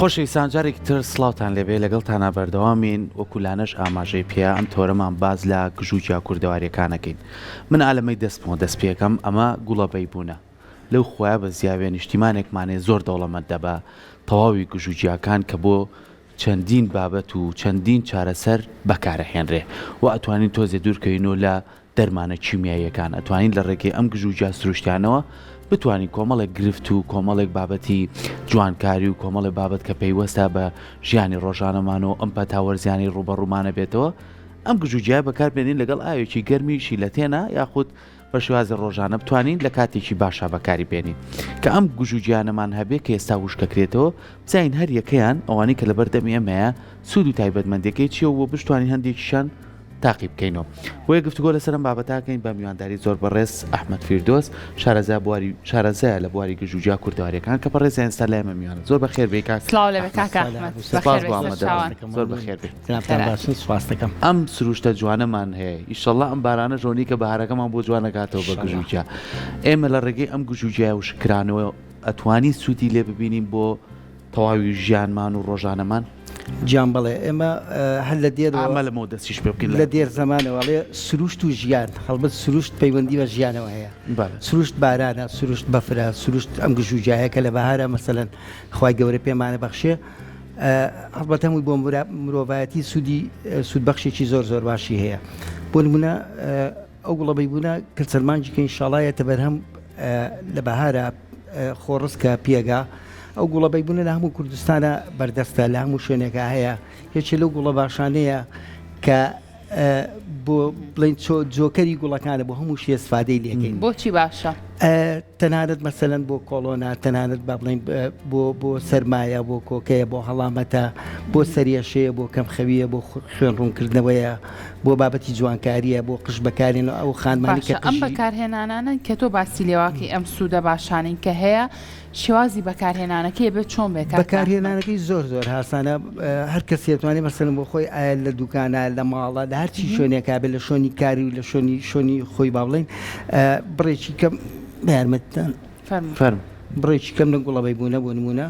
خۆشەویستان جارێکی تر سڵاوتان لەبێ لەگەڵتانە بەردەوامین وەکولانەش ئاماژەی پێیا ئەم تۆرەمان باز لە گژوجیا کوردەواریەکانەکەین. من ئالەمەی دەستمەوە دەست پێەکەم ئەمە گوڵەبەی بوونە لەو خۆیان بە زیاوێ نیشتیمانێکمانێ زۆر دەوڵەمەند دەبە تەواوی گژوجیاکان کە بۆ چەندین بابەت و چەندین چارەسەر بەکارەهێنرێ و ئەتوانین تۆزێ دوورکەینەوە لە دەرمانە چیمیاییەکان ئەتوانین لە ڕێگەی ئەم گژوجیا سروشتیانەوە بتوانین کۆمەڵێک گرفت و کۆمەڵێک بابەتی جوانکاری و کۆمەڵێک بابەت کە پەیوەستە بە ژیانی ڕۆژانەمان و ئەم پەتاوەرزیانی ڕوبەڕوومانە بێتەوە ئەم گژوجیای بەکاربێنین لەگەڵ ئاوێکی گەرمیشی لە تێنە یاخود بە شێوازی ڕۆژانە بتوانین لە کاتێکی باشا بەکاری بێنین کە ئەم گژوجیانەمان هەبێ کە ئێستا وشکەکرێتەوە بزین هەر یەکەیان ئەوانەی کە لە بەردەمی ئەمەیە سوود و تایبەتمەندەکەی چیە و بشتوانین هەندێکیشان تاقیب بکەینەوە وەیە گفتوگۆ لەسەرم بابەتاکەین بە میوانداری زۆر بەڕێز ئەحمەد فیردۆس شارەزای لە بواری گژوجیا کوردەواریەکان کە بەڕێز ئێستا لای ئێمە میوانە زۆر بەخێر بێ کاک سڵاو لەبێ کاک ئەحمەد زۆر بەخێر بێ جنابتان باشن سوپاس دەکەم. ئەم سروشتە جوانەمان هەیە ئیشەڵڵا ئەم بارانە ژۆنی کە بەهارەکەمان بۆ جوانەکاتەوە بە گژوجیا ئێمە لە ڕێگەی ئەم گژوجیا و شکرانەوە ئەتوانی سوودی لێ ببینین بۆ تەواوی ژیانمان و ڕۆژانەمان گیان بڵێ ئێمە هەر لە دێر ئەمە لەمەوە دەستیش پێ بکەین لە دێر زمانەوەڵێ سروشت و ژیان هەڵبەت سروشت پەیوەندی بە ژیانەوە هەیە سروشت بارانە سروشت بەفرە سروشت ئەم گژوجیایە کە لە بەهارە مەسەلەن خوای گەورە پێمانە بەخشێ هەڵبەت هەمووی بۆ مرۆڤایەتی سوودبەخشێکی زۆر زۆر باشی هەیە بۆ نمونە ئەو گوڵەبەی بوونە کردسەرمانجی کە ئینشاڵایەتە بەرهەم لە بەهارە خۆڕستکە پێگا ئەو گوڵەبەی بوونە لە هەموو کوردستانە بەردەستە لە هەموو شوێنێکە هەیە یەکێ لەو گوڵە باشانەیە کە بۆ بڵین جۆکەری گوڵەکانە بۆ هەموو شێ استفادەی لێکەین بۆچی باشە تەنانەت مەسەلەن بۆ کۆڵۆنا تەنانەت با بڵین بۆ سەرمایە بۆ کۆکەیە بۆ هەڵامەتە بۆ سەریەشەیە بۆ کەم خەویە بۆ خوێن ڕوونکردنەوەیە بۆ بابەتی جوانکاریە بۆ قش بەکارێنەوە ئەو خانمانی کە ئەم بەکارهێنانانە کە تۆ باسی لێواکی ئەم سوودە باشانین کە هەیە شێوازی بەکارهێنانەکەی بێت چۆن بێت بەکارهێنانەکەی زۆر زۆر هاسانە هەر کەسێتوانێت مەسەلەن بۆ خۆی ئایا لە دوکانە لە ماڵە لە هەرچی شوێنێکا بێت لە شوێنی کاری و لە شوێنی خۆی با بڵین بڕێکی کەم یارمەتتان فەرم بڕێکی کەم لە گوڵەبەی بوونە بۆ نمونە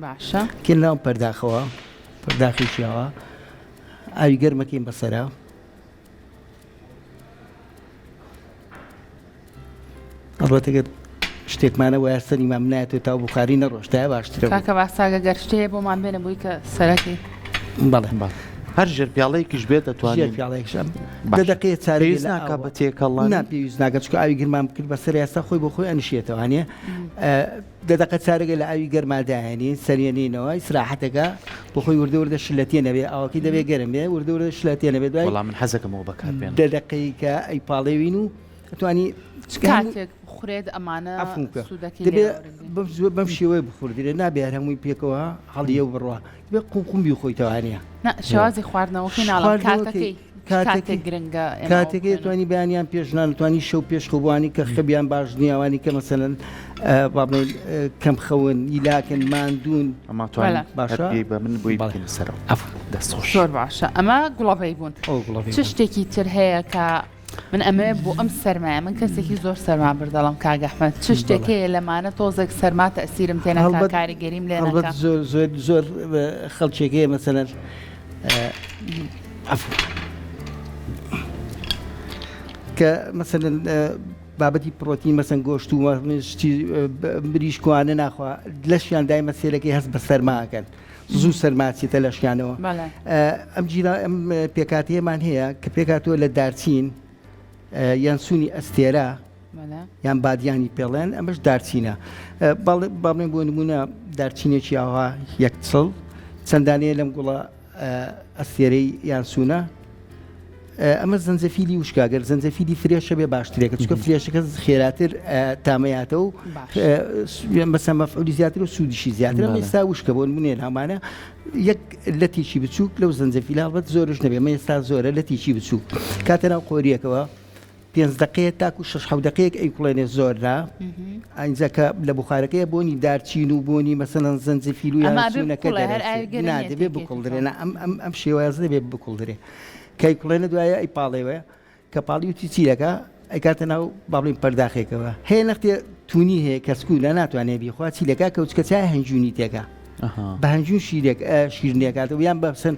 باشە کێن ناو پەرداخەوە پەرداخیشیەوە ئاوی گەرمەکەین بەسەرا ئەڵبەتەگەر شتێکمانە وایە سەری مام نایەتێت تا بخاری نەڕۆشتایە باشترە کاکە باساگە گەر شتەیە بۆمان بێنە بووی کە سەرەکی بەڵێ هەر ژێر پیاڵەیەکیش بێت دەتوانێت پیاڵێکشم دەدەقەیە چارەی ناکە بە تێکەڵان ناپێویست ناگەت چکە ئاوی گرمان بکرد بەسەر یاستا خۆی بۆ خۆی ئەنشێتەوانێ دەدەقە چارەگە لە ئاوی گەرمادایانی سەرێنینەوە ئیسراحەتەکە بۆ خۆی وردە وردە شلەتێ نەبێ ئاوەکەی دەبێ گەرم بێ وردە وردە شلەتێ نەبێت دوای وەڵام من حەزەکەمەوە بەکاربێن دەدەقەی کە ئەی پاڵێوین و ئەتوانی کاتێک خورێت ئەمانە بەم شێوەیە بخوردرێ نابێت هەمووی پێکەوە هەڵیە و بڕوە بێ قومبی خۆیتەوانە شێوازی خواردنەوەکەی ناڵ کاتەکەی کاتێک گرنگە کاتێکی توانی بەیانیان پێشنان توانی شەو پێش خۆبوانی کە خەبیان باش نیاوانی کە مەسەلەن کەم خەون یلاکن ماندوون ئەمە باشە بە من بۆی سەرەوە زۆر باشە ئەمە گوڵەبەی بوون چ شتێکی تر هەیە کە من ئەمە بۆ ئەم سەرمایە من کەسێکی زۆر سەرما بردەڵم کاگەحمەد چ شتێکەیە لەمانە تۆزێک سەرما تەسیرم تێنە کاریگەریم لێ زۆر خەڵکێکەیە مەسەلەن کە مەسەلەن بابەتی پرۆتین مەسەن گۆشت و بریشکوانە ناخوا لەشیان دای مەسێلەکەی هەست بە سەرماکەن زوو سەرماچێتە لەشیانەوە ئەم پێکاتیەمان هەیە کە پێکاتوە لە دارچین یان سوونی ئەستێرا یان بادیانی پێڵێن ئەمەش دارچینە باڵێن بۆ نمونە دارچینێکی ئاوا یەک چڵ چەندانەیە لەم گوڵە ئەستێرەی یان سوونە ئەمە زەنجەفیلی وشکاگەر زەنجەفیلی فرێشە بێ باشترێکە چکە فرێشەکە خێراتر تامەیاتە و مەسەن مەفعولی زیاتر و سوودیشی زیاتر ئێستا وشکە بۆ نمونێن هەمانە یەک لەتێکی بچووک لەو زەنجەفیلە هەڵبەت زۆرش نەبێ ئەمە ئێستا زۆرە لەتێکی بچووک کاتە ناو قۆریەکەوە 5 دقەیە تاکو 6 دقەیەک ئەیکوڵێنێ زۆررا ئەینجاکە لە بخارەکەی بۆنی دارچین و بۆنی مەسەلەن زەنجەفیل و یانسوونەکە نادەبێ بکوڵدرێنە ئەم شێوازە دەبێت بکوڵدرێ کەیکوڵێنە دوایە ئەی پاڵێوە کە پاڵی وتی چیرەکە ئەیکاتە ناو باڵین پەرداخێکەوە هەیە نەختێ تونی هەیە کەسکوو لە ناتوانێت بیخوا چیلەکە کەوچکە چای هەنجوونی تێکە بە هەنجون شیرنیەکاتەوە یان بەسن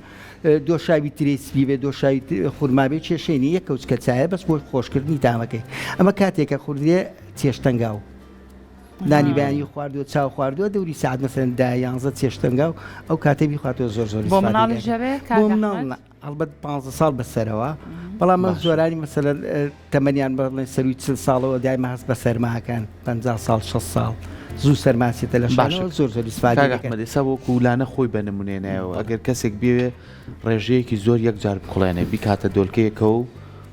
دۆشاوی ترێسپی بێ دۆشاوی خورمابێ کێشێنی یەک کەوچکە چایە بەس بۆ خۆشکردنی تامەکەی ئەمە کاتێکە خوردێ چێشتەنگاو نانی بەیانی خواردووە چاو خواردووە دەوری سعات مەسەن 11 چێشتەنگاو ئەو کاتێ بیخواتەوە زۆر زۆر بۆ مناڵی ژەوێ هەڵبەت 15 ساڵ بەسەرەوە بەڵام من زۆرانی مەسەلە تەمەنیان بڵێن سەروی 40 ساڵەوە دایمە هەست بە سەرماکان 50 ساڵ 6 ساڵ زوو سەرماسیێتە لە شانەوە زۆر زۆر ئیسفادەسا بۆ کوولانە خۆی بە نمونێنایەوە ئەگەر کەسێک بێوێ ڕێژەیەکی زۆر یەکجار بخڵێنێ بیکاتە دۆلکەیەکە و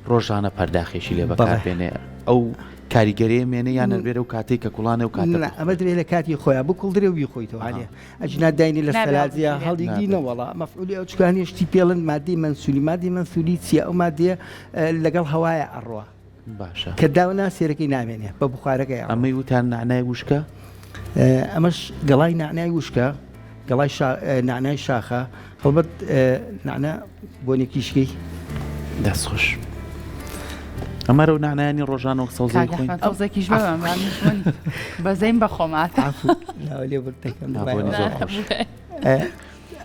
ڕۆژانە پەرداخێشی لێ بەکاربێنێ ئەو کاریگەری مێنە یان نەبێرە و کاتێک کە کوڵانە و کاتە ئەمە دەبێت لە کاتی خۆیان بکوڵدرێ و بیخۆیتەوە هاانێ ئەجنا داینی لە سەلازیە هەڵیگرینەوەڵا مەفعولی ئەو چکانیشتی پێڵن مادی منسولی مادی منسولی چیە ئەو مادیە لەگەڵ هەوایە ئەڕوە باشە کە داونا سێرەکەی نامێنێ بە بخارەکەی ئەمەی وتان نعنای وشکە ئەمەش گەڵای نعنای وشکە گەڵای نعنای شاخە هەڵبەت نعنە بۆنێکیشکی دەستخۆش ئەمە و نعنایانی ڕۆژانەوە سەوزێکیش بەزەیم بە خۆماتە لێ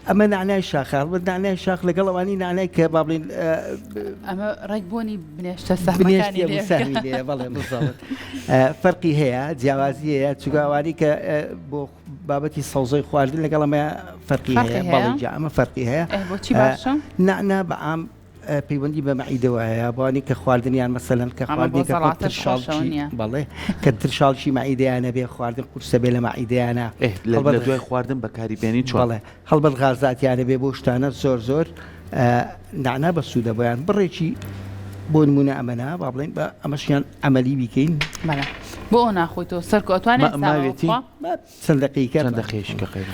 ئەمە نعنای شاخە بە نعنای شاخ لەگەڵەوانی نعنای کە با بڵین ئەمە ڕێک بۆنی بنێشتە سەحمەکانی لێ بەڵێ بزڵت فەرقی هەیە جیاوازی هەیە چگاوانی کە بۆ بابەتی سەوزەی خواردن لەگەڵ ئەمە فەرقی هەیە بەڵی ئەمە فەرقی هەیە بۆچی باشە نعنا بەعام پەیوەندی بە مەعیدەوە هەیە بۆانی کە خواردنیان مەسەلەن کە خواردنی ترشاڵچی بەڵێ کە ترشاڵکی مەعیدەیانە بێ خواردن قورسە بێ لە مەعیدەیانە لە دوای خواردن بەکاریبێنی چۆڵێ هەڵبەت غازاتیانە بێ بۆ شتانە زۆر زۆر نعنا بە سوودە بۆیان بڕێکی بۆ نمونە ئەمەنا با بڵێن بە ئەمەشیان ئەمەلی بیکەین بۆ ئەو ناخۆیتەوە سەرکۆتوانێت چەند دقیقە چەند دقیقەکە خێر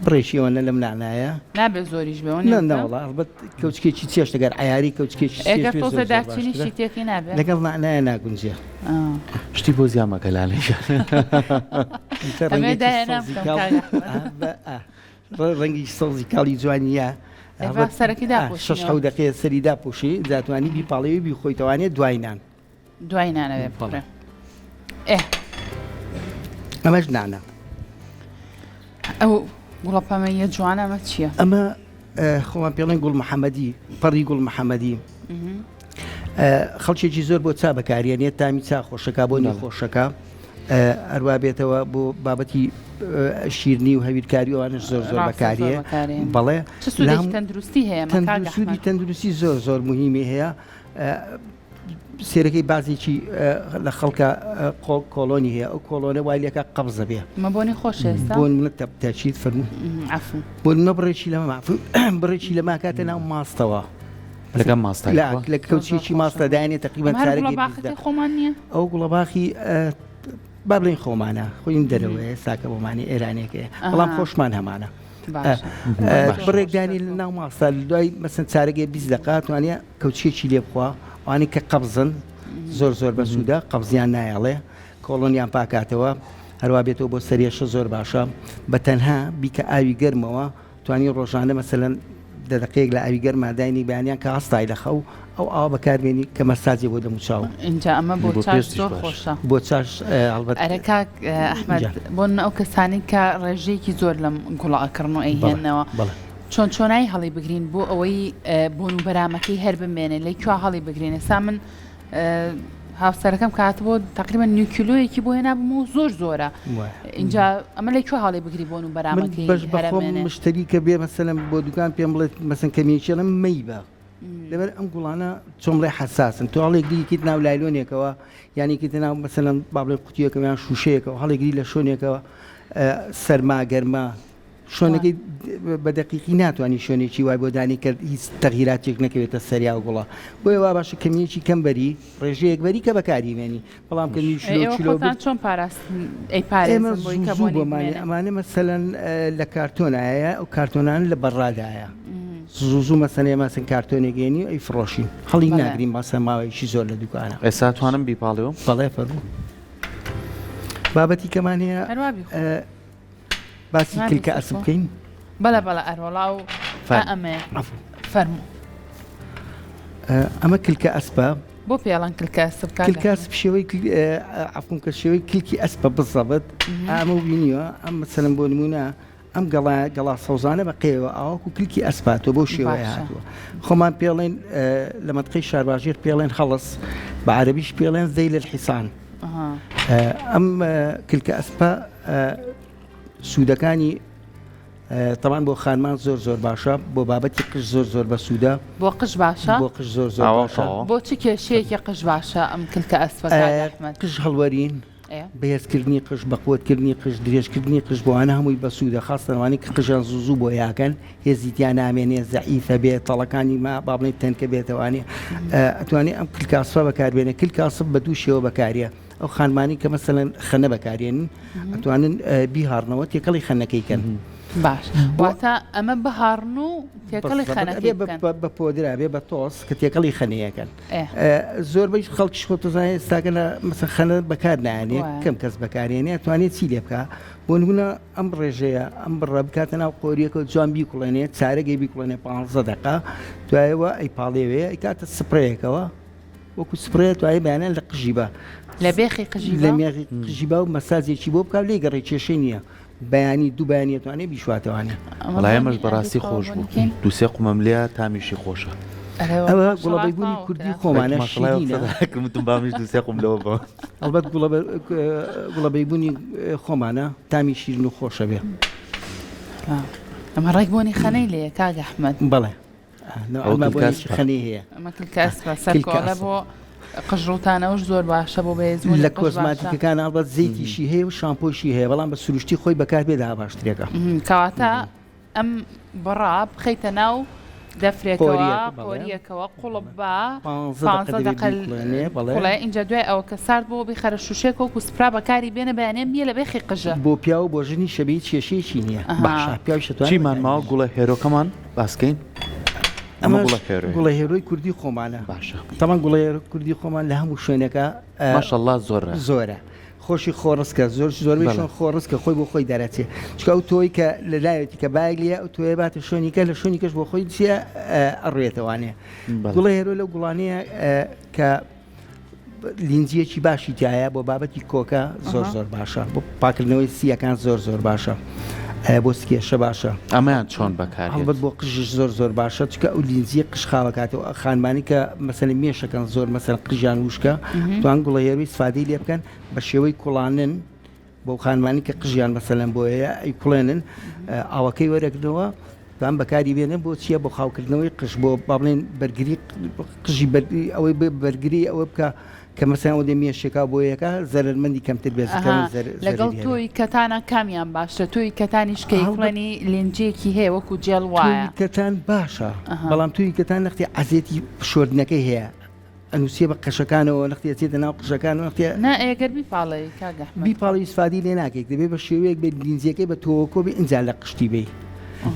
بڕێشیەوەنە لەم نعنایە نابێت زۆریش بێ نەوەڵا هەڵبەت کەوچکێکی چێش دەگەر عیاری کەوچکێکی داچینیشی تێکی نابێت لەگەڵ نعنایە ناگونجێ شتی بۆ زیامەکە لالێژ ڕەنگی سەوزی کاڵی جوانیە شش حەوت دقیقە سەری داپۆشی داتوانی بیپاڵەوەی بیخۆیتەوانێت دوایینان دوایینانەوێ بڵێ ئەمەش نانە ئەو گوڵەپەمەیە جوانە ئەمە چییە؟ ئەمە خۆمان پێڵێن گوڵ محەممەدی پەڕی گوڵ محەممەدی خەڵکێکی زۆر بۆ چا بەکارێنێت تامی چا خۆشەکە بۆ نەخۆشەکە ئەروە بێتەوە بۆ بابەتی شیرنی و هەویرکاری ئەوانش زۆر زۆر بەکارێ بەڵێ تەندروستی هەیە سوودی تەندروستی زۆر زۆر مهمی هەیە سێرەکەی بازێکی لە خەڵکە کۆلۆنی هەیە ئەو کۆلۆنە وای لەکە قەبزە بێ مە بۆنی خۆش ئێستا بۆ منە تەچیت فەرموو بۆ منە بڕێکی لەمە بڕێکی لەما کاتە ناو ماستەوە لەگەم ماستە لە کەوچێکی ماستە دایانێت تقریبان چارەگەی خۆمان نییە ئەو گوڵەباخی با بڵین خۆمانە خۆین دەرەوەی ساکە بۆمانی ئێرانێکەیە بەڵام خۆشمان هەمانە بڕێکدانی لە ناو ماستە دوای مەسن چارەگەی 20 دقات توانە کەوچێکی لێ بخوا ئەوانی کە قەبزن زۆر زۆر بەسوودە قەبزیان نایەڵێ کۆڵۆنیان پاکاتەوە هەروە بێتەوە بۆ سەریێشە زۆر باشە بە تەنها بیکە ئاوی گەرمەوە توانی ڕۆژانە مەسەلەن دەدەقەیەک لە ئاوی گەرماداینی بەیانیان کە هەستای لە خەو ئەو ئاوا بەکاربێنی کە مەساجی بۆ دەموچاو اینجا ئەمە بۆ چاش زۆر خۆشە بۆ چاش ئەرەکە ئەحمەد بۆن ئەو کەسانی کە ڕێژەیەکی زۆر لەم گوڵەکردنەوە ئەیهێنەوە چۆن چۆنایی هەڵی بگرین بۆ ئەوەی بۆن و بەرامەکەی هەر بمێنێ لەی کوا هەڵی بگرین ئێستا من هاوسەرەکەم کاتبوو تقریبا نیوکیلۆیەکی بۆ هێنابم و زۆر زۆرە اینجا ئەمە لەی کوا هەڵی بگری بۆن و بەرامەکەی هەرمێنێ مشتری کە بێ مەسەلەن بۆ دوکان پێم بڵێت مەسەن کەمیێکیڵم مەی بە لەبەر ئەم گوڵانە چۆمڵێ حساسن تو هەڵێکگریکیت ناو لایلۆنێکەوە یانیکیت ناو مەسەلەن با بڵێ قوتیەکەم یان شوشەیەکەوە هەڵێکگری لە شوێنێکەوە سەرما گەرما شۆنەکەی بە دقیقی ناتوانانی شوێنێکی وای بۆ دانی کرد هیچ تەغیراتێک نەکەوێتە سەریا و گوڵە بۆی وا باشە کەمیەکی کەمبەری ڕێژەیەک بەری کە بەکاریمێنی بەڵام چۆن پاراست ئەمانە مەسەلەن لە کارتۆنایە ئەو کارتۆنان لە بەڕادایە زوو مەسەنێ مەسن کارتۆنێکگەێنی ئەی فڕۆشین هەڵی ناگرین باسە ماوەیەکی زۆر لە دوکانە ئێستا توانم بیپاڵێەوە بەڵێ فەرموو بابەتی کەمان هەیە باسی کلکە ئەسب بکەین بەڵە ئەرۆڵا و ئەمێ فەرموو ئەمە کلکە ئەسپە بۆ پێڵەن کلکەسب کلکەسب شێوەی عفوون کە شێوەی کلکی ئەسپە بزەبت ئەمە بینیوە ئەم مەسەلەن بۆ نمونە ئەم گەڵا سەوزانە بە قێوە ئاوەکو کلکی ئەسپاتەوە بۆ شێوەیە هاتووە خۆمان پێڵێن لە منطقەی شارباژێر پێڵێن هەڵس بە عەرەبیش پێڵێن زەیل الحیسان ئەم کلکە ئەسپە سوودەکانی طبعاً بۆ خانمان زۆر باشە بۆ بابەتی قش زۆر بە سوودە بۆ قش باشە بۆ قش زۆر باشە بۆچی کێشەیەکی قش باشە ئەم کلکە ئەسپە قش هەڵوەرین بەهێزکردنی قش بەقوتکردنی قش درێژکردنی قش بۆوانە هەمووی بە سوودە خاستەوانی کە قژیان زوو بۆ یاکەن هێزیتیان نامێنێ زەعیفە بێت تەڵەکانی ما با بڵێن تەنکە بێتەوانی ئەتوانێت ئەم کلکاسپە بەکاربێنێ کلکاسپ بە دوو شێوە بەکاریە ئەو خانمانی کە مەسەلەن خەنە بەکارێنن ئەتوانن بیهارنەوە تێکەڵی خەنەکەیکەن باش واتە ئەمە بەهارن و تێکەڵی خەنەکەی بە پۆدرا بێ بە تۆس کە تێکەڵی خەنەیەکەن زۆربەی خەڵکیش خۆتەزانێت ئێستاکە لە مەسەن خەنە بەکار نایانێت کەم کەس بەکارێنێ توانێت چی لێ بکە بۆ نمونە ئەم ڕێژەیە ئەم بڕە بکاتە ناو قۆریەکە جوان بیکوڵێنێت چارەگەی بیکوڵێنێ 15 دقیقە دوایەوە ئەی پاڵێوێ ئەیکاتە سپرەیەکەوە وەکو سپرەیە توایە بەیانیان لە قژی بە لە بێخی لە مێغی قژی بە و مەسازێکی بۆ بکاو لێ گەڕی کێشەی نییە بەیانی دوو بەیانێتوانێ بیشواتەوانێ وڵایەمەش بەڕاستی خۆش بوو دووسێ قومەم لێ تامیشی خۆشە ئەوە گوڵەبەیبوونی کوردی خۆمانە شیرینە بامیش دووسێ قوم لەوە بە ئەلبەت گوڵەبەیبوونی خۆمانە تامی شیرین و خۆشە بێ ئەمە ڕێکبوونی خەنەی لێ کاگە ئەحمەد بەڵێ خەنەی هەیە ئەمە کلکەسپە سەرکۆڵە بۆ قژڕوتانەوەش زۆر باشە بۆ بێزم لە کۆزماتیکەکان ئەڵبەت زەیتیشی هەیە و شامپۆشی هەیە بەڵام بە سروشتی خۆی بەکار بێدا باشترێکە کەواتە ئەم بڕا بخەیتە ناو دەفرێتەوە قۆریەکەوە قوڵب بە 15 دقیقە اینجا دوای ئەوە کە سارد بۆ بخەرە شوشێک و سپرا بەکاری بێنە بەیانێ نیە لە بێخی قژە بۆ پیا و بۆ ژنی شەبەی کێشەیەکی نییە باشە پیاوی چیمان ماوە گوڵە هێرۆکەمان باسکەین ئەمە گوڵە هێرۆی کوردی خۆمانە باشە تەمان گوڵە کوردی خۆمان لە هەموو شوێنەکە ماشەڵڵا زۆرە خۆشی خۆڕستکە زۆربەیشان خۆڕستکە خۆی بۆ خۆی دەرەچێ چکە ئەو تۆی کە لەلایەتی کە باگ لە ئەو تۆی باتە شوێنیکە لە شوێنی کەش بۆ خۆی چیە ئەڕێتەوانێ گوڵە هێرۆ لەو گوڵانەیە کە لینجیەکی باشی تایە بۆ بابەتی کۆکە زۆر باشە بۆ پاکردنەوەی سیەکان زۆر باشە بۆ سکێشە باشە ئەمەیان چۆن بەکار هەڵبەت بۆ قژش زۆر باشە چکە ئەو لینزیە قشخاوەکاتەوە خانمانی کە مەسەلەن مێشەکەن زۆر مەسەل قژیان وشکە توان گوڵە هێروی سفادەی لێ بکەن بە شێوەی کوڵانن بۆ خانمانی کە قژیان مەسەلەن بۆیە ئەی کوڵێنن ئاوەکەی وەرەگرنەوە توان بەکاری بێنن بۆ چییە بۆ خاوکردنەوەی قش بۆ باڵێن بەرگری قژی ئەوەی بەرگری ئەوە بکە کە مەسەن ئەو دەمیێشێکا بۆ یەکە زەرمەندی کەمتر بێت لەگەڵ تۆی کەتانە کامیان باشە توی کەتانیش کەیڵێنی لێنجێکی هەیە وەکو جێڵ وایە کەتان باشە بەڵام توی کەتان نەختی عزێتی شۆردنەکەی هەیە ئەنووسێ بە قەشەکانەوە نەختی چێتە ناو قژەکان نەختی ئەگەر بیپاڵی کاگە بیپاڵی سفادی لێ ناکەیت دەبێت بە شێوەیەک بێت لینزیەکەی بە تۆکۆ بێ ئینجا لە قشتی بێ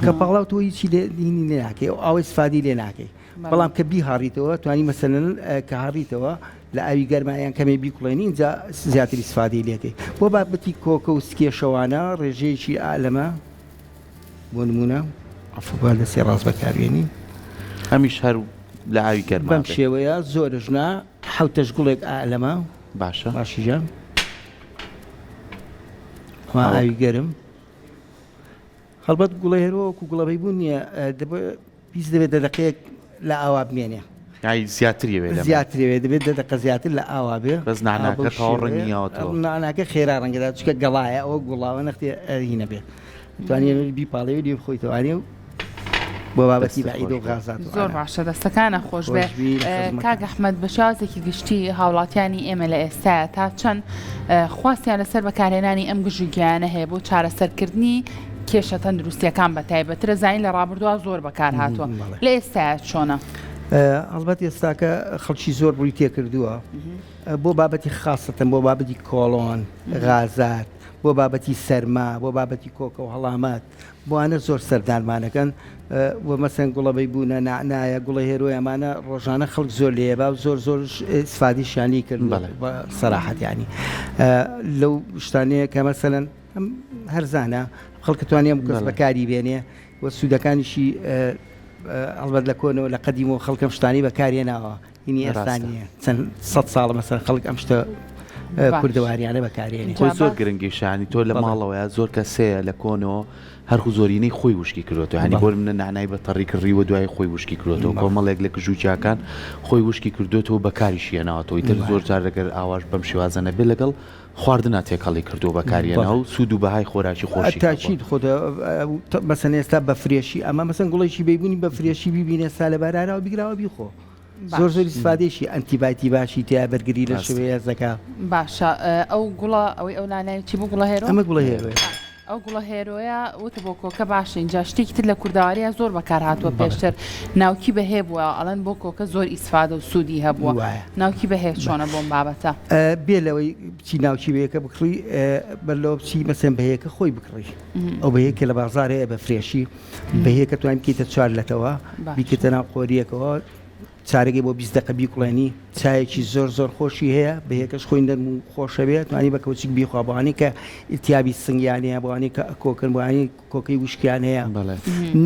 کە پاڵاو تۆ هیچی لێنی لێ ناکەی و ئاوەی سفادی لێ ناکەی بەڵام کە بیهاڕیتەوە توانی مەسەلەن کە هاڕیتەوە لە ئاوی گەرمایان کەمێ بیکوڵێنی اینجا زیاتری سفادی لێکەی بۆ بابەتی کۆکە و سکێشەوانە ڕێژەیەکی ئالەمە بۆ نمونە ئەفوبال لە سێ ڕاست بەکارێنی هەمیش هەر لە ئاوی گەرما بەم شێوەیە زۆرژنا حوتەش گوڵێک ئالەمە باشە باشیژان ئاوی گەرم هەڵبەت گوڵە هێرۆوەکو گوڵەبەی بوون نییە پیس دەبێت دەدەقەیەک لە ئاوا بمێنێ زیاتریوێ دەبێت دەدەقە زیاتر لە ئاوا بێ بەس ناناکە تەواو ڕەنگیەوە ناناکە خێرا ڕەنگەدا چکە گەڵایە ئەوە گوڵاوە نەختی هینە بێت توانێت بیپاڵەوە لێ بخۆیتەوانێ و بۆ بابەتی بەعید و غازات زۆر باشە دەستەکانە خۆش بێ کاگە ئەحمەد بە شازێکی گشتی هاوڵاتیانی ئێمە لە ئێستاە تا چەند خواستیان لەسەر بەکارهێنانی ئەم گژوگیانە هەیە بۆ چارەسەرکردنی کێشە تەندروستیەکان بە تایبەترە زین لە ڕابردووە زۆر بەکار هاتووە لە ئێستا چۆنە ئەلبەت ئێستاکە خەڵکی زۆر ڕووی تێکردووە بۆ بابەتی خاستن بۆ بابەتی کۆڵۆن غازات بۆ بابەتی سەرما بۆ بابەتی کۆکە و هەڵامات بۆوانە زۆر سەردانمانەکەن بۆ مەسەن گوڵەبەی بوونە نایە گوڵە هێرۆی ئەمانە ڕۆژانە خەڵک زۆر لێبا و زۆر سفادی شانی کرد بە سەراحەت ینی لەو شتانەیە کە مەسەلەن هەرزانە خەڵکە توانێ کەس بەکاری بێنێ و سوودەکانیشی ئەلبەت لە کۆنەوە لە قەدیم و خەڵکەم شتانی بەکارێناوە هینی ئێستانیە چەند 100 ساڵ مەسەر خەڵک ئەم شتە کوردەواریانە بەکارێنی خۆی زۆر گرنگی شانی تۆ لە ماڵەوەیە زۆر کەسەیە لە کۆنەوە هەرخو زۆرینەی خۆی وشکی کردوەوە هەنی بۆ منە نانای بە تەڕی کڕیوە دوای خۆی وشکی کردوەوە کۆمەڵێک لە کژوچیاکان خۆی وشکی کردوێتەوە بەکاریشیەنەوەەوەی تر زۆر جار لەگەر ئاواش بەم شێوازە نەبێ لەگەڵ خواردنە تێکەڵی کردو بەکارێنەوە و سوود و بەهای خۆراکی خۆشی تاچیت خۆدا مەسەن ئێستا بە فرێشی ئەمە مەسەن گوڵێکی بێبوونی بە فرێشی بیبینێ سا لە بارانەوە بیگراوە بیخۆ زۆر زۆری سفادێکی ئەنتیبایتی باشی تیا بەرگری لە شوەیە زەکا باشە ئەو گوڵە ئەوەی ئەو نانای چی بوو گوڵە هێرۆ ئەمە گوڵە هێرۆیە ئەو گوڵە هێرۆیە وتە بۆ کۆکە باش اینجا شتێکی تر لە کورداواریە زۆر بەکار هاتووە پێشتر ناوکی بەهێ بووە ئەڵەن بۆ کۆکە زۆر ئیسفادە و سوودی هەبووە ناوکی بەهێ چۆنە بۆم بابەتە بێ لەوەی بچی ناوکی بەیەکە بکڕی بەرلەوە بچی مەسەن بەهەیەکە خۆی بکڕی ئەو بەهەیەکە لە بازارەیە بە فرێشی بەهەیەکە توانین بکەیتە چوار لەتەوە بیکەتە ناو قۆریەکەەوە چارەگەی بۆ 20 دقیقە بیکڵێنی چایەکی زۆر زۆر خۆشی هەیە بەهەیەکەش خۆی دەرم و خۆشە بێت توانی بە کەوچک بیخوا بوانی کە ئیتیابی سنگیانەیە بوانی کە کۆکن بوانی کۆکەی وشکیان هەیە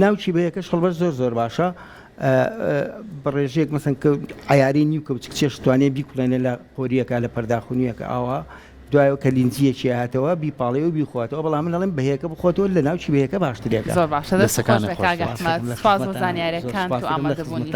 ناوچی بەیەکەش هەڵبەر زۆر زۆر باشە بەڕێژەیەک مەسەن کە عیاری نیو کە بچک چێش توانێت بیکڵێنێ لە قۆریەکە لە پەرداخونیەکە ئاوا دوایەوە کە لینجیەکی هاتەوە بیپاڵێ و بیخواتەوە بەڵام من ئەڵێم بەهەیەکە بخۆتەوە لە ناوچی بەهەیەکە باشترێکە زۆر باشە دەست خۆش بێ کاگە ئەحمەد سوپاس بۆ زانیاریەکان و ئامادەبوونی